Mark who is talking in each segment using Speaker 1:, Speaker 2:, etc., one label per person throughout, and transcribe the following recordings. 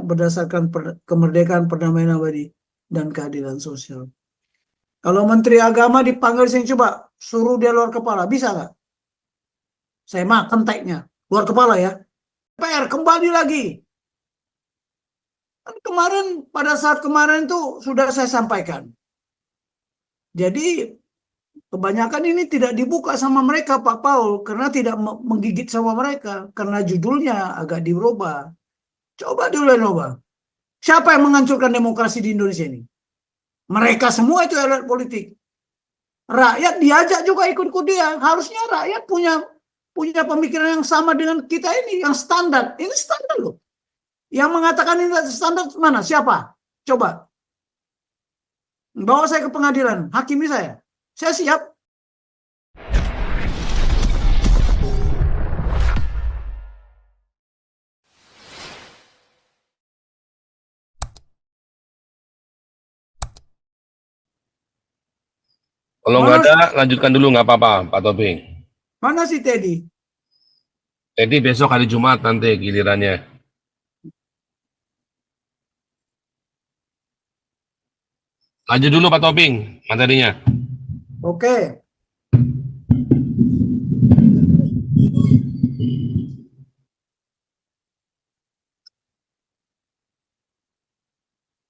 Speaker 1: berdasarkan kemerdekaan, perdamaian abadi, dan keadilan sosial. Kalau Menteri Agama dipanggil sini, coba suruh dia luar kepala, bisa nggak? Saya makan teknya, luar kepala ya. PR kembali lagi. Kemarin, pada saat kemarin itu sudah saya sampaikan. Jadi kebanyakan ini tidak dibuka sama mereka, Pak Paul, karena tidak menggigit sama mereka, karena judulnya agak dirubah. Coba dulu coba. Siapa yang menghancurkan demokrasi di Indonesia ini? Mereka semua itu elit politik. Rakyat diajak juga ikut-ikut dia. Harusnya rakyat punya pemikiran yang sama dengan kita ini, yang standar. Ini standar loh. Yang mengatakan ini standar mana? Siapa? Coba. Bawa saya ke pengadilan, hakimi saya. Saya siap.
Speaker 2: Kalau nggak ada, lanjutkan dulu nggak apa-apa, Pak Tobing.
Speaker 1: Mana si Teddy?
Speaker 2: Jadi besok hari Jumat nanti gilirannya. Lanjut dulu Pak Tobing materinya.
Speaker 1: Oke.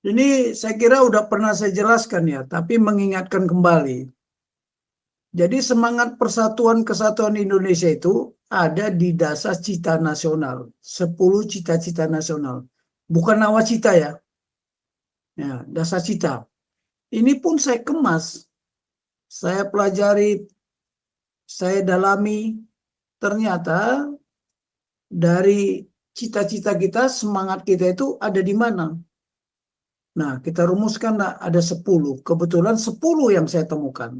Speaker 1: Ini saya kira udah pernah saya jelaskan ya, tapi mengingatkan kembali. Jadi semangat persatuan kesatuan Indonesia itu ada di dasar cita nasional. 10 cita-cita nasional. Bukan nawacita ya. Ya, dasar cita. Ini pun saya kemas. Saya pelajari, saya dalami. Ternyata dari cita-cita kita, semangat kita itu ada di mana? Nah, kita rumuskan ada 10. Kebetulan 10 yang saya temukan.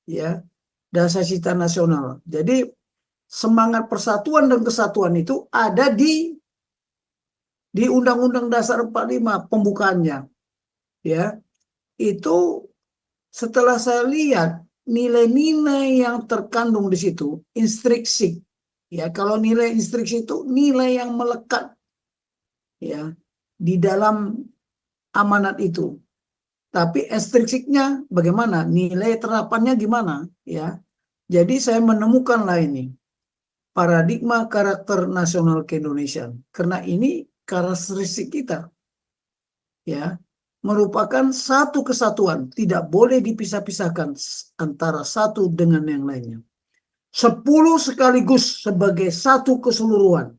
Speaker 1: Ya, dasar cita nasional. Jadi semangat persatuan dan kesatuan itu ada di Undang-Undang Dasar 45 pembukaannya. Ya. Itu setelah saya lihat nilai-nilai yang terkandung di situ, instruksi. Ya, kalau nilai instruksi itu nilai yang melekat ya di dalam amanat itu. Tapi instruksinya bagaimana? Nilai terapannya gimana? Ya. Jadi saya menemukan lah ini paradigma karakter nasional keindonesiaan. Karena ini karakteristik kita. Ya. Merupakan satu kesatuan, tidak boleh dipisah-pisahkan antara satu dengan yang lainnya. 10 sekaligus sebagai satu keseluruhan.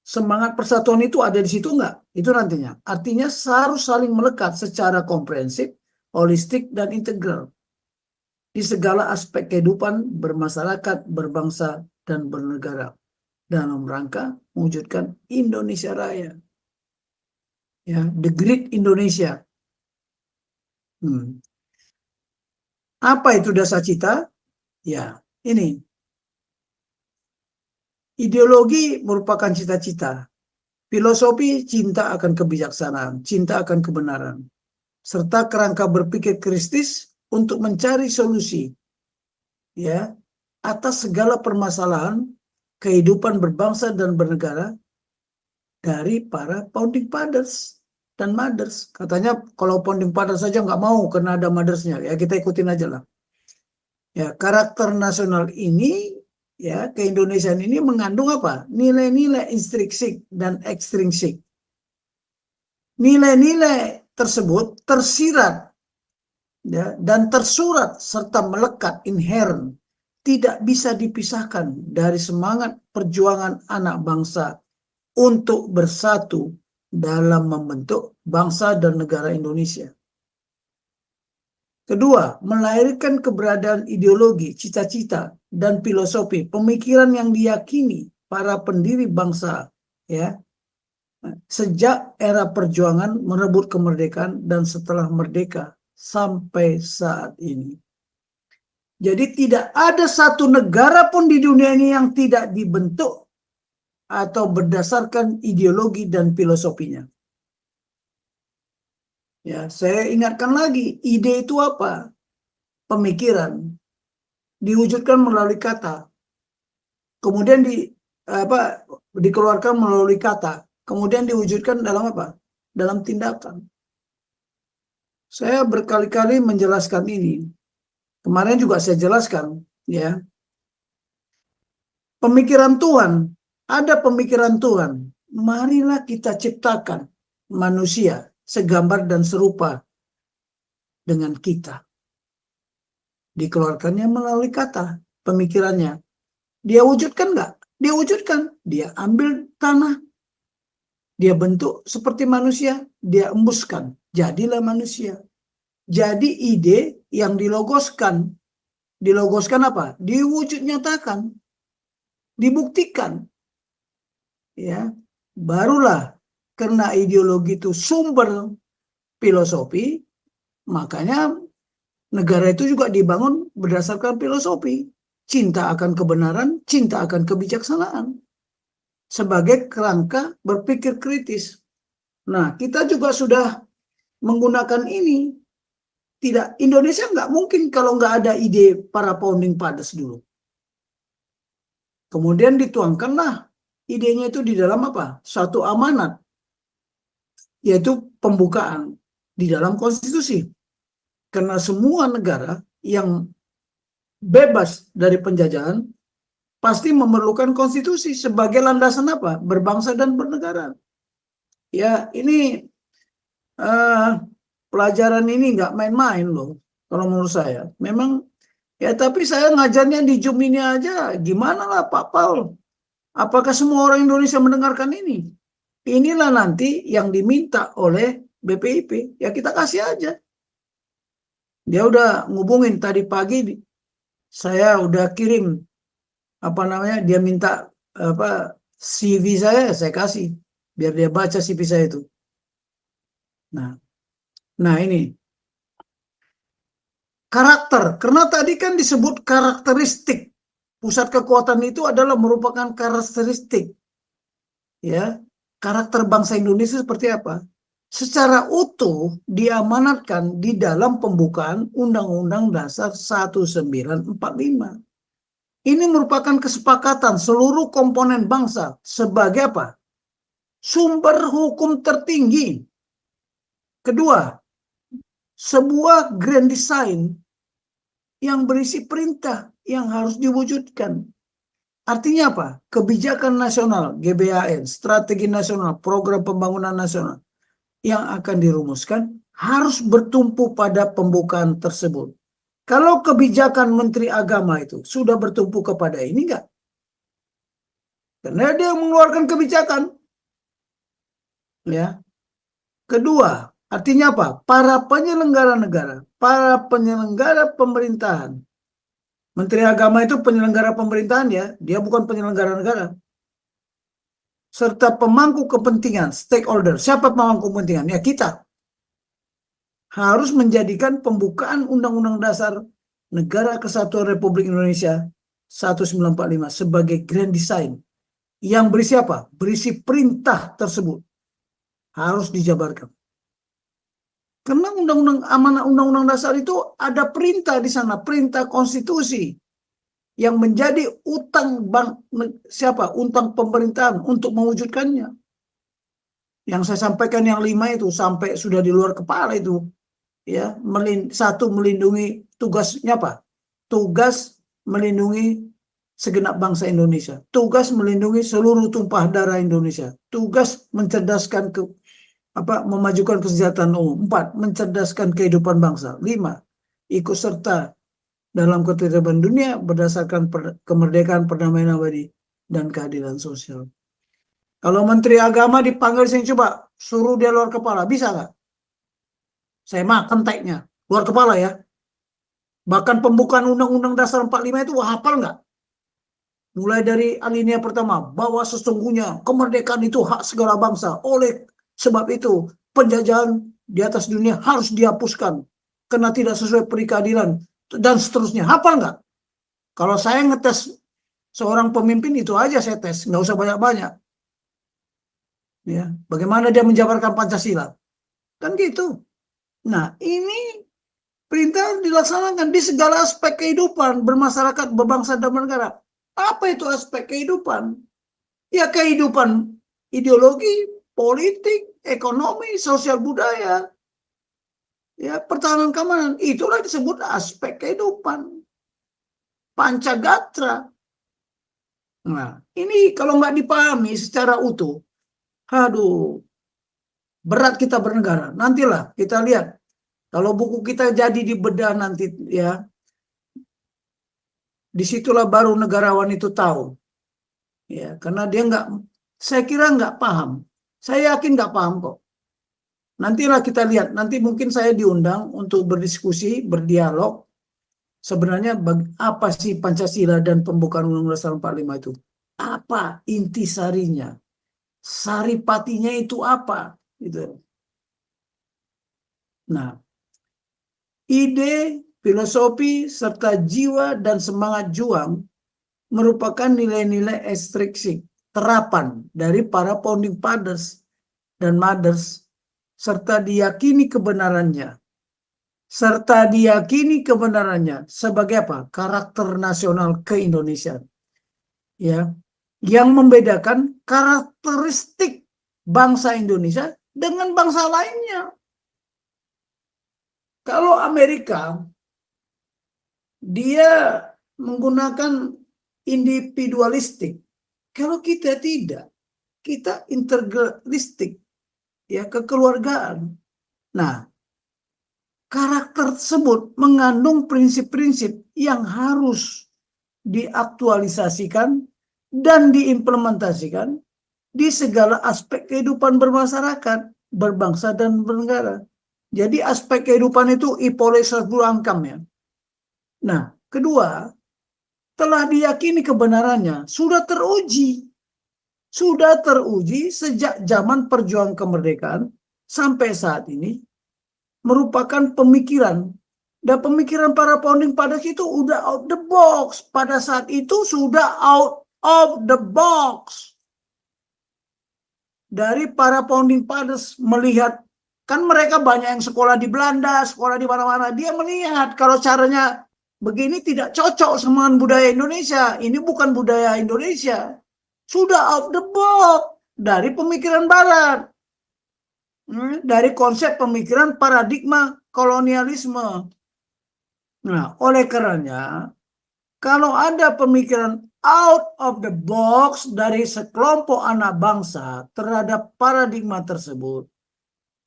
Speaker 1: Semangat persatuan itu ada di situ enggak? Itu nantinya. Artinya harus saling melekat secara komprehensif, holistik, dan integral di segala aspek kehidupan bermasyarakat, berbangsa, dan bernegara dalam rangka mewujudkan Indonesia Raya. Ya, the Great Indonesia. Apa itu dasar cita? Ya, ini. Ideologi merupakan cita-cita. Filosofi cinta akan kebijaksanaan, cinta akan kebenaran, serta kerangka berpikir kristis untuk mencari solusi ya atas segala permasalahan kehidupan berbangsa dan bernegara dari para founding fathers dan mothers. Katanya kalau founding fathers saja nggak mau karena ada mothersnya, ya kita ikutin aja lah. Ya, karakter nasional ini ya keindonesiaan ini mengandung apa? Nilai-nilai intrinsik dan ekstrinsik. Nilai-nilai tersebut tersirat ya, dan tersurat serta melekat inherent, tidak bisa dipisahkan dari semangat perjuangan anak bangsa untuk bersatu dalam membentuk bangsa dan negara Indonesia. Kedua, melahirkan keberadaan ideologi, cita-cita, dan filosofi, pemikiran yang diyakini para pendiri bangsa ya sejak era perjuangan merebut kemerdekaan dan setelah merdeka sampai saat ini. Jadi tidak ada satu negara pun di dunia ini yang tidak dibentuk atau berdasarkan ideologi dan filosofinya. Ya, saya ingatkan lagi, ide itu apa? Pemikiran diwujudkan melalui kata. Kemudian dikeluarkan melalui kata, kemudian diwujudkan dalam apa? Dalam tindakan. Saya berkali-kali menjelaskan ini. Kemarin juga saya jelaskan, ya. Pemikiran Tuhan, ada pemikiran Tuhan. Marilah kita ciptakan manusia segambar dan serupa dengan kita. Dikeluarkannya melalui kata, pemikirannya. Dia wujudkan nggak? Dia wujudkan. Dia ambil tanah, dia bentuk seperti manusia, dia embuskan. Jadilah manusia. Jadi ide yang dilogoskan. Dilogoskan apa? Diwujud nyatakan. Dibuktikan. Ya, barulah karena ideologi itu sumber filosofi, makanya negara itu juga dibangun berdasarkan filosofi. Cinta akan kebenaran, cinta akan kebijaksanaan. Sebagai kerangka berpikir kritis. Nah, kita juga sudah menggunakan ini. Tidak, Indonesia nggak mungkin kalau nggak ada ide para founding fathers dulu. Kemudian dituangkanlah idenya itu di dalam apa? Satu amanat. Yaitu pembukaan di dalam konstitusi. Karena semua negara yang bebas dari penjajahan pasti memerlukan konstitusi sebagai landasan apa? Berbangsa dan bernegara. Ya, ini pelajaran ini nggak main-main loh, kalau menurut saya. Memang, ya tapi saya ngajarnya di Zoom ini aja, gimana lah Pak Paul? Apakah semua orang Indonesia mendengarkan ini? Inilah nanti yang diminta oleh BPIP, ya kita kasih aja. Dia udah ngubungin tadi pagi, saya udah kirim dia minta CV saya kasih biar dia baca CV saya itu. Nah ini karakter, karena tadi kan disebut karakteristik. Pusat kekuatan itu adalah merupakan karakteristik, ya. Karakter bangsa Indonesia seperti apa? Secara utuh diamanatkan di dalam pembukaan Undang-Undang Dasar 1945. Ini merupakan kesepakatan seluruh komponen bangsa sebagai apa? Sumber hukum tertinggi. Kedua, sebuah grand design yang berisi perintah yang harus diwujudkan. Artinya apa? Kebijakan nasional, GBHN, strategi nasional, program pembangunan nasional yang akan dirumuskan harus bertumpu pada pembukaan tersebut. Kalau kebijakan Menteri Agama itu sudah bertumpu kepada ini enggak? Karena dia mengeluarkan kebijakan. Ya. Kedua, artinya apa? Para penyelenggara negara, para penyelenggara pemerintahan. Menteri Agama itu penyelenggara pemerintahan ya, dia bukan penyelenggara negara. Serta pemangku kepentingan, stakeholder. Siapa pemangku kepentingan? Ya kita. Harus menjadikan pembukaan Undang-Undang Dasar Negara Kesatuan Republik Indonesia 1945 sebagai grand design yang berisi apa? Berisi perintah tersebut harus dijabarkan. Karena amanat Undang-Undang Dasar itu ada perintah di sana, perintah konstitusi yang menjadi utang utang pemerintahan untuk mewujudkannya. Yang saya sampaikan yang 5 itu sampai sudah di luar kepala itu. Ya, satu, melindungi tugasnya apa? Tugas melindungi segenap bangsa Indonesia. Tugas melindungi seluruh tumpah darah Indonesia. Tugas mencerdaskan memajukan kesejahteraan umum. 4, mencerdaskan kehidupan bangsa. 5, ikut serta dalam ketertiban dunia berdasarkan kemerdekaan, perdamaian abadi, dan keadilan sosial. Kalau Menteri Agama dipanggil sini, coba suruh dia luar kepala, bisa nggak? Saya makan teknya, luar kepala ya. Bahkan pembukaan Undang-Undang Dasar 45 itu hafal nggak? Mulai dari alinea pertama, bahwa sesungguhnya kemerdekaan itu hak segala bangsa. Oleh sebab itu, penjajahan di atas dunia harus dihapuskan karena tidak sesuai perikeadilan dan seterusnya. Hafal nggak? Kalau saya ngetes seorang pemimpin itu aja saya tes, nggak usah banyak-banyak. Ya, bagaimana dia menjabarkan Pancasila? Kan gitu. Nah, ini perintah dilaksanakan di segala aspek kehidupan bermasyarakat, berbangsa dan bernegara. Apa itu aspek kehidupan? Ya kehidupan ideologi, politik, ekonomi, sosial budaya, ya pertahanan keamanan, itulah disebut aspek kehidupan. Pancagatra. Nah, ini kalau nggak dipahami secara utuh, aduh, berat kita bernegara. Nantilah kita lihat, kalau buku kita jadi dibedah nanti ya, disitulah baru negarawan itu tahu. Ya, karena dia nggak, saya kira nggak paham. Saya yakin nggak paham kok. Nantilah kita lihat, nanti mungkin saya diundang untuk berdiskusi, berdialog. Sebenarnya apa sih Pancasila dan pembukaan Undang-Undang Dasar 45 itu? Apa intisarinya? Saripatinya itu apa? Gitu. Nah, ide, filosofi, serta jiwa dan semangat juang merupakan nilai-nilai ekstrinsik terapan dari para founding fathers dan mothers, serta diyakini kebenarannya sebagai apa? Karakter nasional keindonesiaan. Ya, yang membedakan karakteristik bangsa Indonesia dengan bangsa lainnya. Kalau Amerika, dia menggunakan individualistik. Kalau kita tidak, kita integralistik, ya, kekeluargaan. Nah, karakter tersebut mengandung prinsip-prinsip yang harus diaktualisasikan dan diimplementasikan di segala aspek kehidupan bermasyarakat, berbangsa dan bernegara. Jadi aspek kehidupan itu ipolesa angkam ya. Nah, kedua, telah diyakini kebenarannya, sudah teruji sejak zaman perjuangan kemerdekaan sampai saat ini, merupakan pemikiran. Dan pemikiran para founding fathers itu udah out the box. Pada saat itu sudah out of the box. Dari para founding fathers melihat, kan mereka banyak yang sekolah di Belanda, sekolah di mana-mana. Dia melihat kalau caranya begini tidak cocok sama budaya Indonesia. Ini bukan budaya Indonesia. Sudah out the box dari pemikiran Barat. Dari konsep pemikiran paradigma kolonialisme. Nah, oleh karenanya, kalau ada pemikiran out of the box dari sekelompok anak bangsa terhadap paradigma tersebut,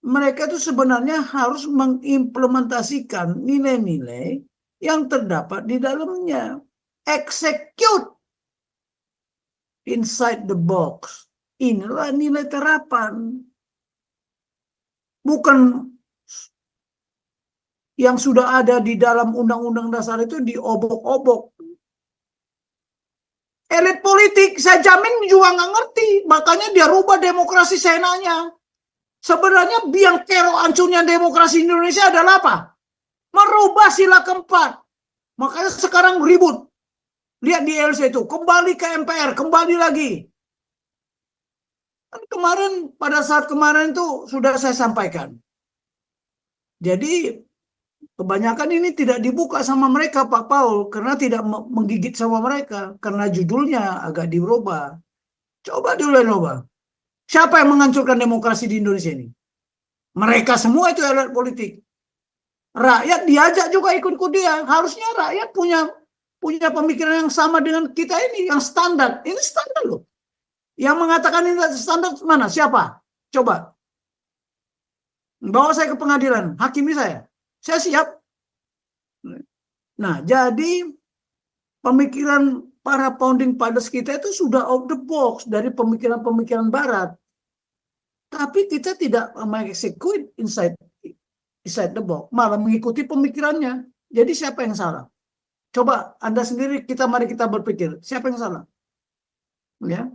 Speaker 1: mereka itu sebenarnya harus mengimplementasikan nilai-nilai yang terdapat di dalamnya. Execute inside the box. Inilah nilai terapan. Bukan yang sudah ada di dalam Undang-Undang Dasar itu diobok-obok. Elit politik, saya jamin juga nggak ngerti. Makanya dia rubah demokrasi senanya. Sebenarnya biang kerok hancurnya demokrasi Indonesia adalah apa? Merubah sila keempat. Makanya sekarang ribut. Lihat di LC itu, kembali ke MPR, kembali lagi. Kemarin, pada saat kemarin itu sudah saya sampaikan. Jadi kebanyakan ini tidak dibuka sama mereka, Pak Paul, karena tidak menggigit sama mereka, karena judulnya agak dirubah. Coba dulu coba. Siapa yang menghancurkan demokrasi di Indonesia ini? Mereka semua itu elit politik. Rakyat diajak juga ikut-ikut dia. Harusnya rakyat punya pemikiran yang sama dengan kita ini, yang standar. Ini standar loh. Yang mengatakan ini standar mana? Siapa? Coba. Bawa saya ke pengadilan, hakimi saya. Saya siap. Nah, jadi pemikiran para founding fathers kita itu sudah out the box dari pemikiran-pemikiran Barat. Tapi kita tidak mengeksekut inside the box, malah mengikuti pemikirannya. Jadi siapa yang salah? Coba Anda sendiri, mari kita berpikir, siapa yang salah? Ya.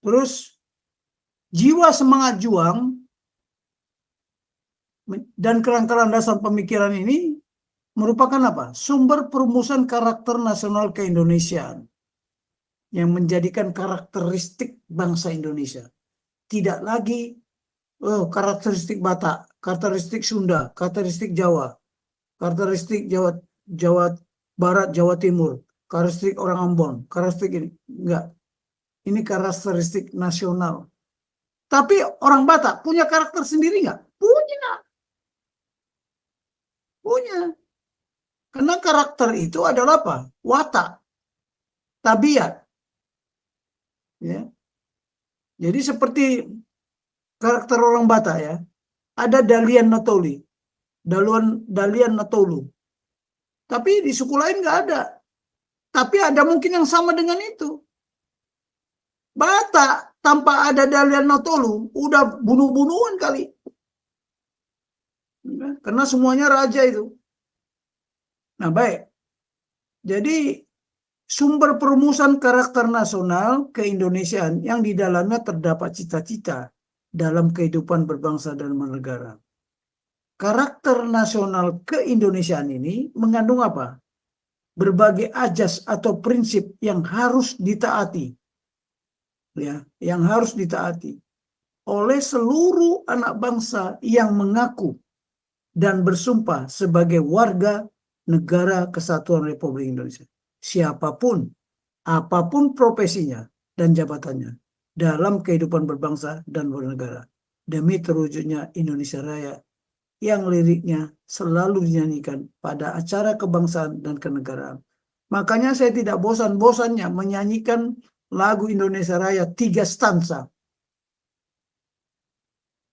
Speaker 1: Terus jiwa semangat juang dan kerangka dasar pemikiran ini merupakan apa? Sumber perumusan karakter nasional keindonesiaan yang menjadikan karakteristik bangsa Indonesia. Tidak lagi karakteristik Batak, karakteristik Sunda, karakteristik Jawa, karakteristik Jawa Barat, Jawa Timur, karakteristik orang Ambon, karakteristik ini. Enggak. Ini karakteristik nasional. Tapi orang Batak punya karakter sendiri nggak? Punya. Punya. Karena karakter itu adalah apa? Watak, tabiat. Ya. Jadi seperti karakter orang Batak ya. Ada Dalian Natoli, Dalian Natolu. Tapi di suku lain nggak ada. Tapi ada mungkin yang sama dengan itu. Batak tanpa ada Dalian Natolu, udah bunuh-bunuhan kali. Karena semuanya raja itu. Nah baik. Jadi sumber perumusan karakter nasional keindonesiaan yang di dalamnya terdapat cita-cita dalam kehidupan berbangsa dan bernegara. Karakter nasional keindonesiaan ini mengandung apa? Berbagai ajas atau prinsip yang harus ditaati. Ya, yang harus ditaati oleh seluruh anak bangsa yang mengaku dan bersumpah sebagai warga negara kesatuan Republik Indonesia. Siapapun, apapun profesinya dan jabatannya dalam kehidupan berbangsa dan bernegara, demi terwujudnya Indonesia Raya yang liriknya selalu dinyanyikan pada acara kebangsaan dan kenegaraan. Makanya saya tidak bosan-bosannya menyanyikan lagu Indonesia Raya 3 stansa.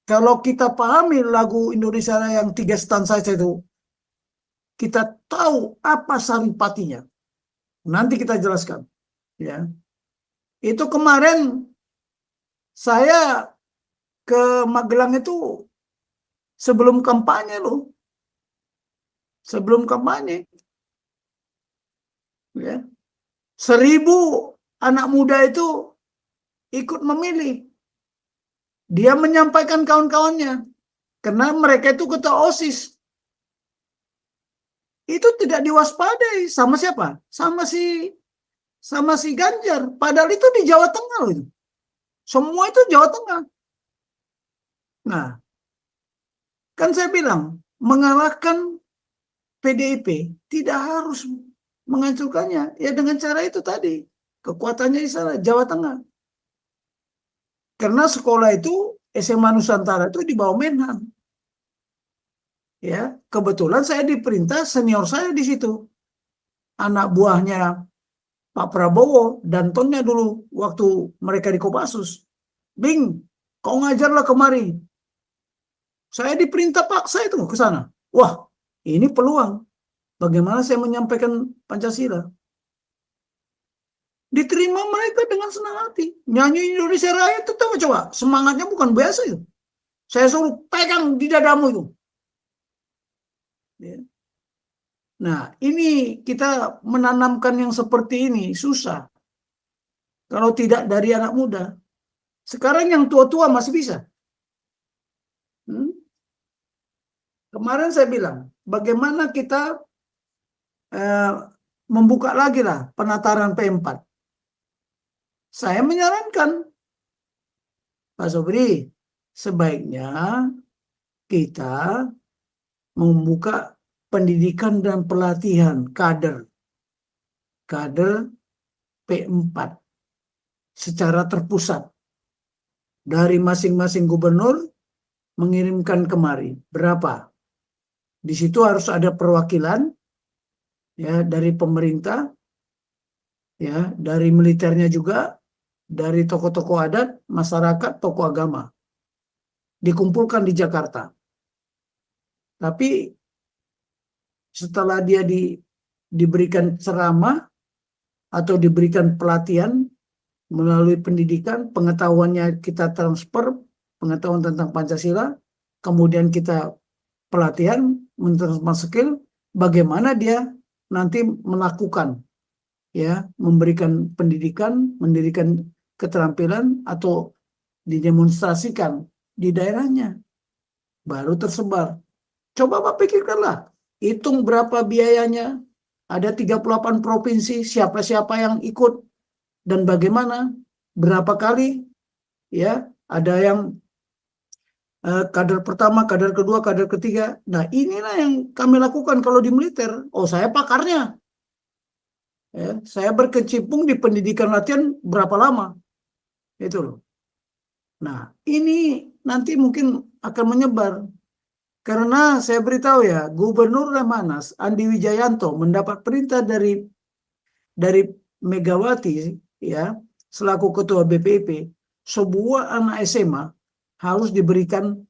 Speaker 1: Kalau kita pahami lagu Indonesia Raya yang 3 stansa itu, kita tahu apa saripatinya. Nanti kita jelaskan. Ya, itu kemarin saya ke Magelang itu sebelum kampanye loh, sebelum kampanye. Ya, 1.000 anak muda itu ikut memilih. Dia menyampaikan kawan-kawannya, karena mereka itu ketua OSIS. Itu tidak diwaspadai sama siapa? Sama si Ganjar. Padahal itu di Jawa Tengah loh itu. Semua itu Jawa Tengah. Nah, kan saya bilang mengalahkan PDIP tidak harus menghancurkannya. Ya dengan cara itu tadi. Kekuatannya di sana Jawa Tengah. Karena sekolah itu SMA Nusantara itu di bawah Menhan. Ya, kebetulan saya diperintah senior saya di situ. Anak buahnya Pak Prabowo, Dantonnya dulu waktu mereka di Kopassus. Bing, kau ngajarlah kemari. Saya diperintah paksa itu ke sana. Wah, ini peluang. Bagaimana saya menyampaikan Pancasila? Diterima mereka dengan senang hati. Nyanyi Indonesia Raya itu coba. Semangatnya bukan biasa itu. Saya suruh pegang di dadamu itu. Ya. Nah, ini kita menanamkan yang seperti ini susah. Kalau tidak dari anak muda. Sekarang yang tua-tua masih bisa. Kemarin saya bilang, bagaimana kita membuka lagi lah penataran P4. Saya menyarankan, Pak Sobri, sebaiknya kita membuka pendidikan dan pelatihan kader P4 secara terpusat dari masing-masing gubernur mengirimkan kemari berapa. Di situ harus ada perwakilan ya dari pemerintah, ya dari militernya juga, dari tokoh-tokoh adat, masyarakat, tokoh agama, dikumpulkan di Jakarta. Tapi setelah dia diberikan ceramah atau diberikan pelatihan melalui pendidikan, pengetahuannya kita transfer, pengetahuan tentang Pancasila, kemudian kita pelatihan, mentransfer skill, bagaimana dia nanti melakukan, ya, memberikan pendidikan, mendirikan keterampilan atau didemonstrasikan di daerahnya, baru tersebar. Coba Pak pikirkanlah, hitung berapa biayanya, ada 38 provinsi, siapa-siapa yang ikut, dan bagaimana, berapa kali, ya, ada yang kader pertama, kader kedua, kader ketiga. Nah inilah yang kami lakukan kalau di militer. Oh saya pakarnya. Ya, saya berkecimpung di pendidikan latihan berapa lama, itu loh. Nah, ini nanti mungkin akan menyebar karena saya beritahu ya, Gubernur Lemhanas Andi Wijayanto mendapat perintah dari Megawati ya selaku ketua BPIP, sebuah anak SMA harus diberikan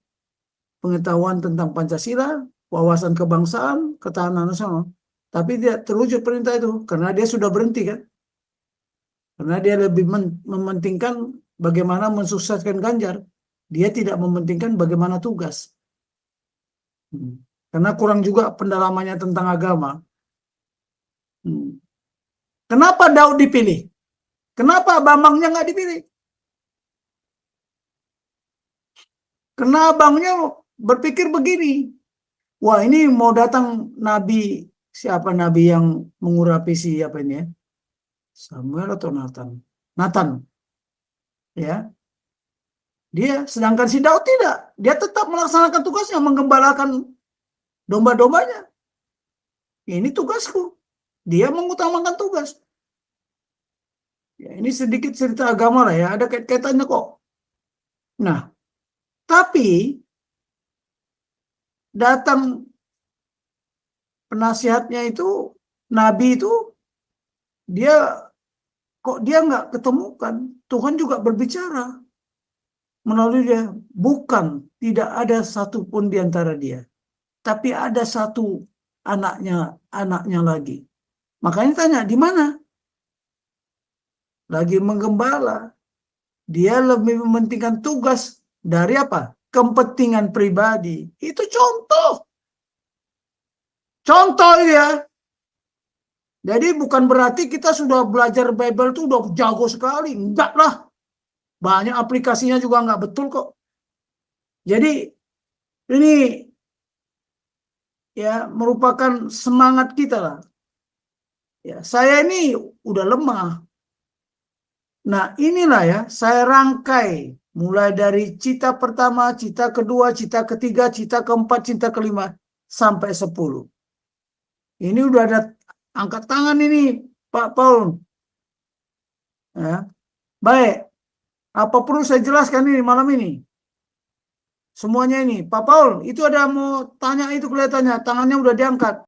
Speaker 1: pengetahuan tentang Pancasila, wawasan kebangsaan, ketahanan nasional. Tapi tidak terwujud perintah itu karena dia sudah berhenti kan. Karena dia lebih mementingkan bagaimana mensukseskan Ganjar. Dia tidak mementingkan bagaimana tugas. Karena kurang juga pendalamannya tentang agama. Kenapa Daud dipilih? Kenapa Bambangnya nggak dipilih? Karena abangnya berpikir begini. Wah, ini mau datang nabi, siapa nabi yang mengurapi si apa ini ya? Samuel atau Nathan? Nathan, ya. Dia, sedangkan si Daud tidak. Dia tetap melaksanakan tugasnya, menggembalakan domba-dombanya. Ini tugasku. Dia mengutamakan tugas. Ya, ini sedikit cerita agama lah ya, ada kait-kaitannya kok. Nah, tapi datang penasihatnya itu, nabi itu, dia kok dia nggak ketemukan. Tuhan juga berbicara melalui dia. Bukan, tidak ada satupun di antara dia. Tapi ada satu anaknya lagi. Makanya tanya, di mana? Lagi menggembala. Dia lebih mementingkan tugas dari apa? Kepentingan pribadi. Itu contoh. Contoh ya. Jadi bukan berarti kita sudah belajar Bible itu udah jago sekali. Enggak lah. Banyak aplikasinya juga nggak betul kok. Jadi ini ya merupakan semangat kita lah. Ya, saya ini udah lemah. Nah, inilah ya, saya rangkai mulai dari cita pertama, cita kedua, cita ketiga, cita keempat, cita kelima sampai 10. Ini udah ada angkat tangan ini, Pak Paul. Ya. Baik, apa perlu saya jelaskan ini malam ini? Semuanya ini, Pak Paul, itu ada mau tanya itu kelihatannya, tangannya udah diangkat.